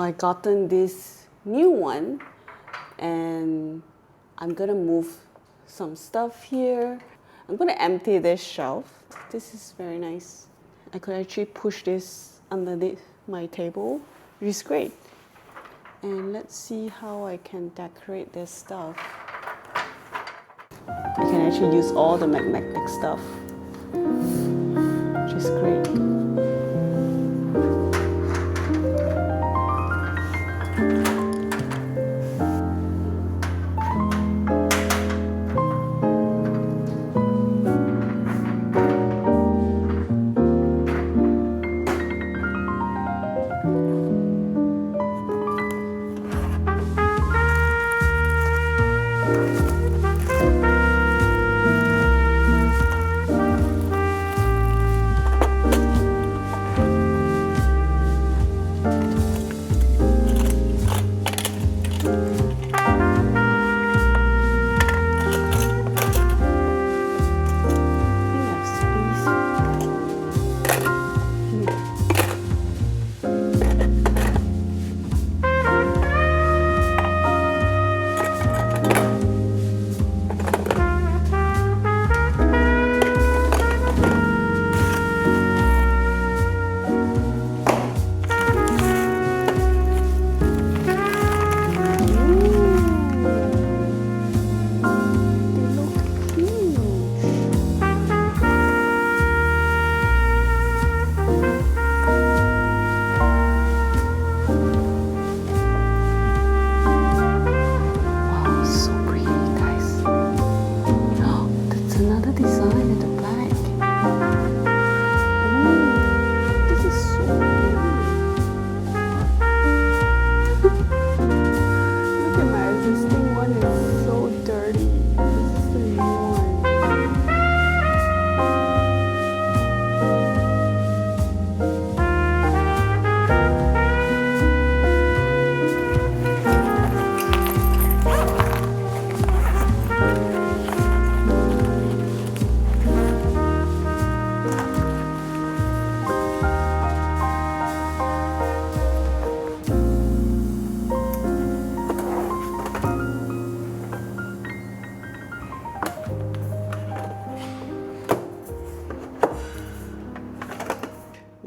I gotten this new one, and I'm gonna move some stuff here. I'm gonna empty this shelf. This is very nice. I could actually push this underneath my table, which is great. And let's see how I can decorate this stuff. I can actually use all the magnetic stuff, which is great.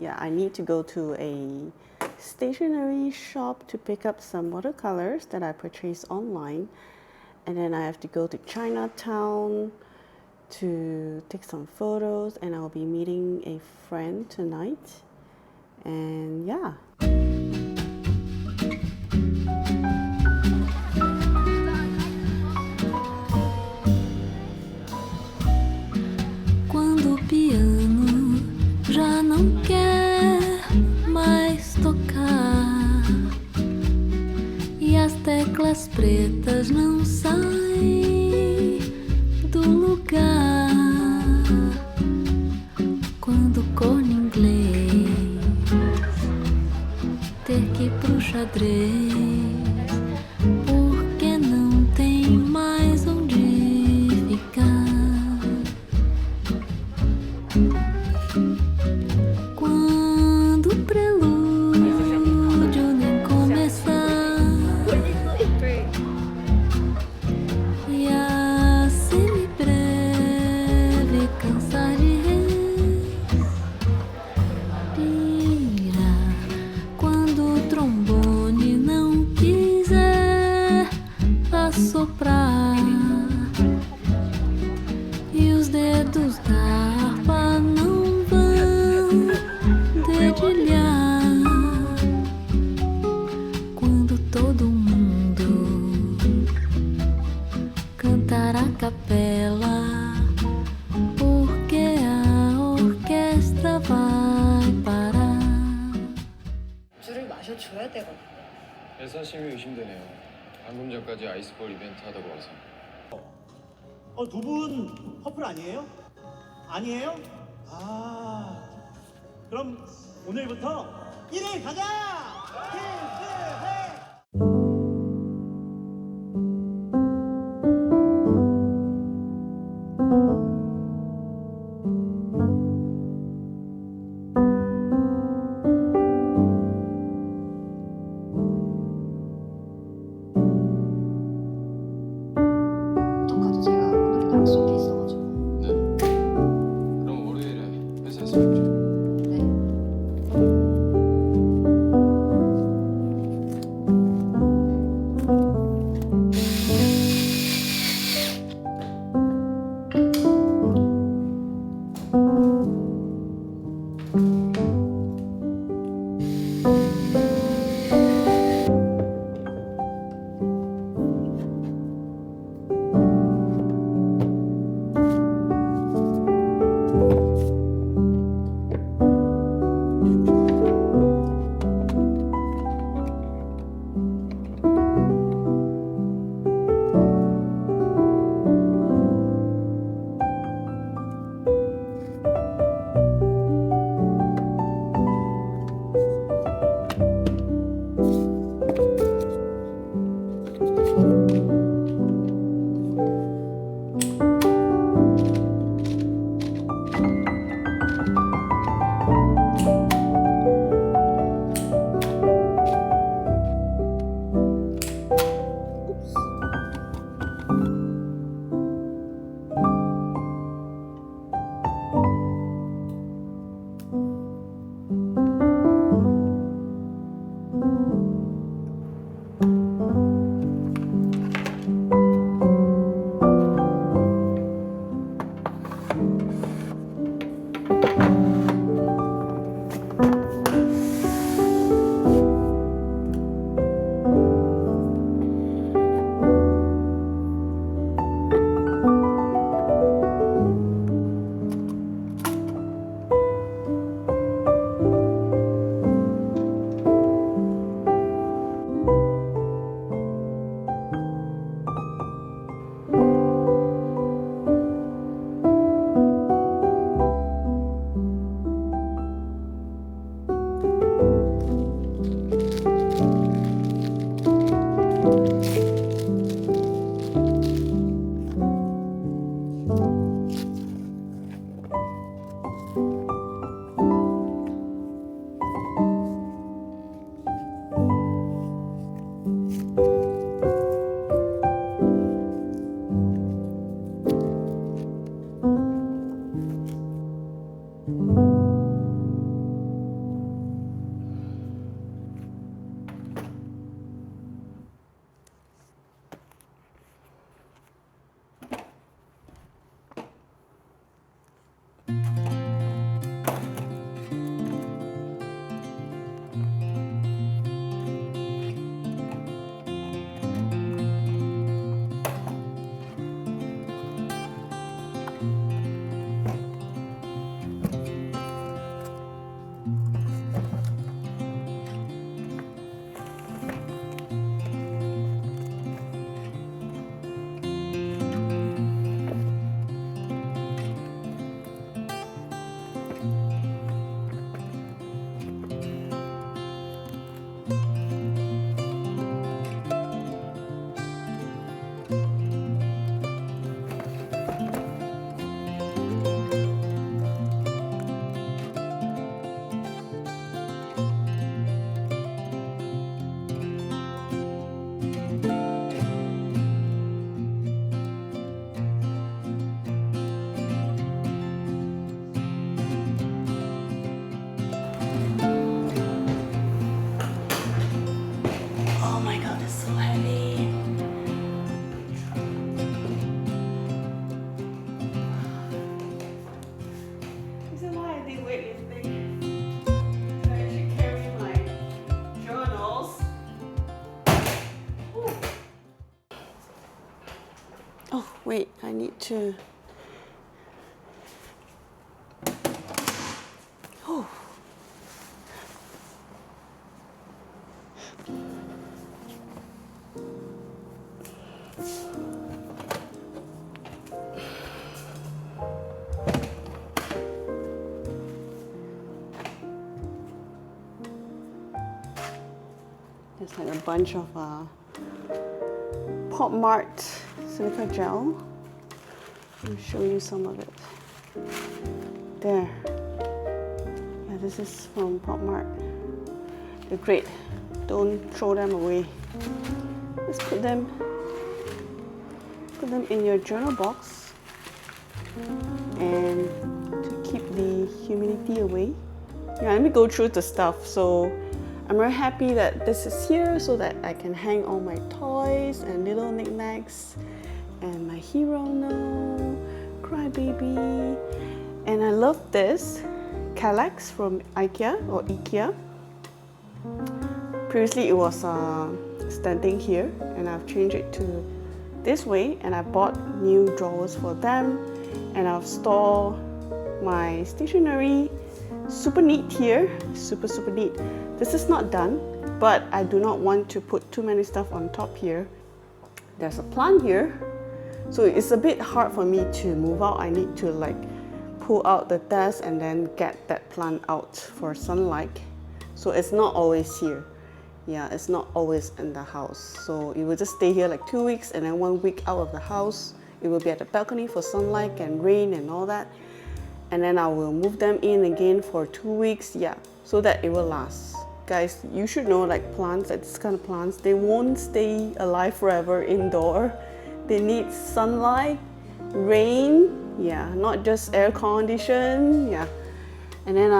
Yeah, I need to go to a stationery shop to pick up some watercolors that I purchased online, and then I have to go to Chinatown to take some photos, and I'll be meeting a friend tonight. And yeah. Quando o piano já não quer mais tocar e as teclas pretas não saem do lugar, quando o corno inglês ter que ir pro xadrez porque não tem mais onde ficar. E os dedos da harpa não vão dedilhar quando todo mundo cantar a capela, porque a orquestra vai parar. 물을 마셔줘야 되거든. 애사심이 의심되네요. 방금 전까지 아이스볼 이벤트 하다고 와서. 두 분 커플 아니에요? 아니에요? 아, 그럼 오늘부터 1일 가자! 키스해! 어떡하죠? 제가 오늘 약속이 있어가지고. 네. 그럼 월요일에 회사에서 뵙죠. 네. Oh, wait, I need to. Oh. There's like a bunch of Pop Mart silica gel. I'll show you some of it. There. Yeah, this is from Pop Mart. They're great. Don't throw them away. Just put them put them in your journal box and to keep the humidity away. Yeah, let me go through the stuff. So I'm very happy that this is here so that I can hang all my toys and little knickknacks and my hero no, crybaby. And I love this Kallax from IKEA or IKEA. Previously it was standing here and I've changed it to this way, and I bought new drawers for them, and I've stored my stationery. Super neat here, super neat. This is not done, but I do not want to put too many stuff on top here. There's a plant here, so it's a bit hard for me to move out. I need to like pull out the desk and then get that plant out for sunlight. So it's not always here. Yeah, it's not always in the house. So it will just stay here like 2 weeks, and then 1 week out of the house. It will be at the balcony for sunlight and rain and all that. And then I will move them in again for 2 weeks, yeah, so that it will last. Guys, you should know like plants, like this kind of plants, they won't stay alive forever indoor. They need sunlight, rain, yeah, not just air condition, yeah. And then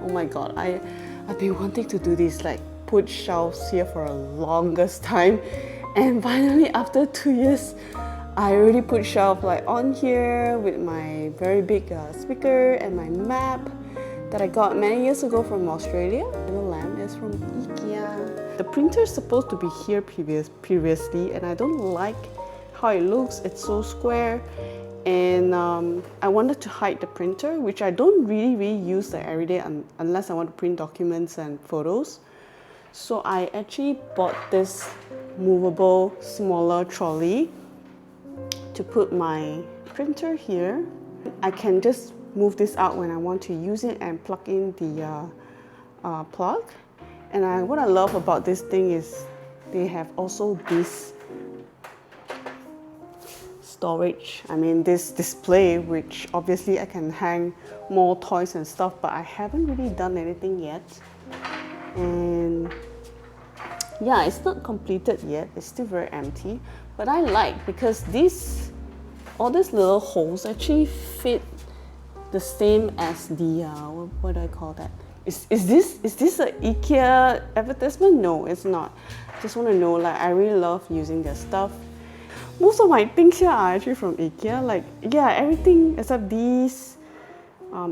oh my god, I've been wanting to do this, like put shelves here for a longest time. And finally, after 2 years, I already put shelf like on here with my very big speaker and my map that I got many years ago from Australia. The lamp is from IKEA. The printer is supposed to be here previously, and I don't like how it looks. It's so square, and I wanted to hide the printer, which I don't really use like every day unless I want to print documents and photos. So I actually bought this movable smaller trolley to put my printer here. I can just move this out when I want to use it and plug in the plug. And what I love about this thing is they have also this storage. I mean this display, which obviously I can hang more toys and stuff, but I haven't really done anything yet. And yeah, it's not completed yet. It's still very empty. But I like because all these little holes actually fit the same as the what do I call that? Is this an IKEA advertisement? No, it's not. Just want to know, like I really love using their stuff. Most of my things here are actually from IKEA. Like yeah, everything except these,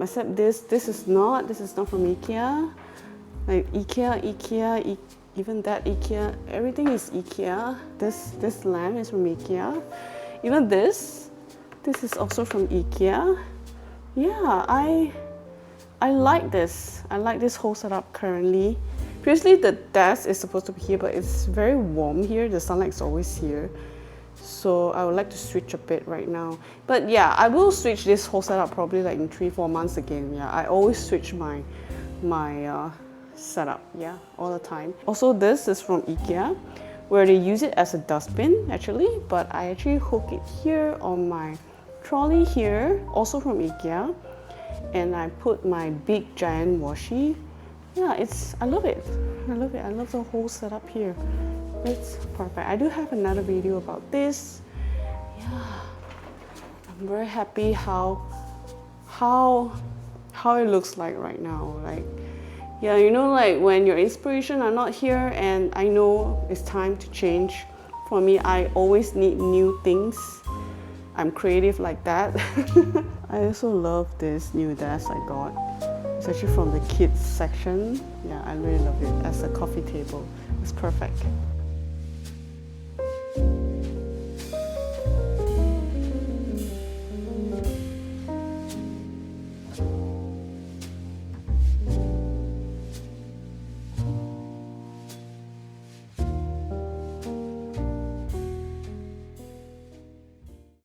except this. This is not from IKEA. Like IKEA, even that IKEA, everything is IKEA. This lamp is from IKEA. Even this is also from IKEA. Yeah, I like this. I like this whole setup currently. Previously the desk is supposed to be here, but it's very warm here. The sunlight is always here. So I would like to switch a bit right now. But yeah, I will switch this whole setup probably like in 3-4 months again. Yeah, I always switch my setup, yeah, all the time. Also, this is from IKEA, where they use it as a dustbin actually, but I actually hook it here on my trolley here, also from IKEA, and I put my big giant washi. Yeah, I love it. I love it. I love the whole setup here. It's perfect. I do have another video about this. Yeah, I'm very happy how it looks like right now. Like, yeah, you know, like when your inspiration are not here and I know it's time to change. For me, I always need new things. I'm creative like that. I also love this new desk I got. It's actually from the kids section. Yeah, I really love it as a coffee table. It's perfect.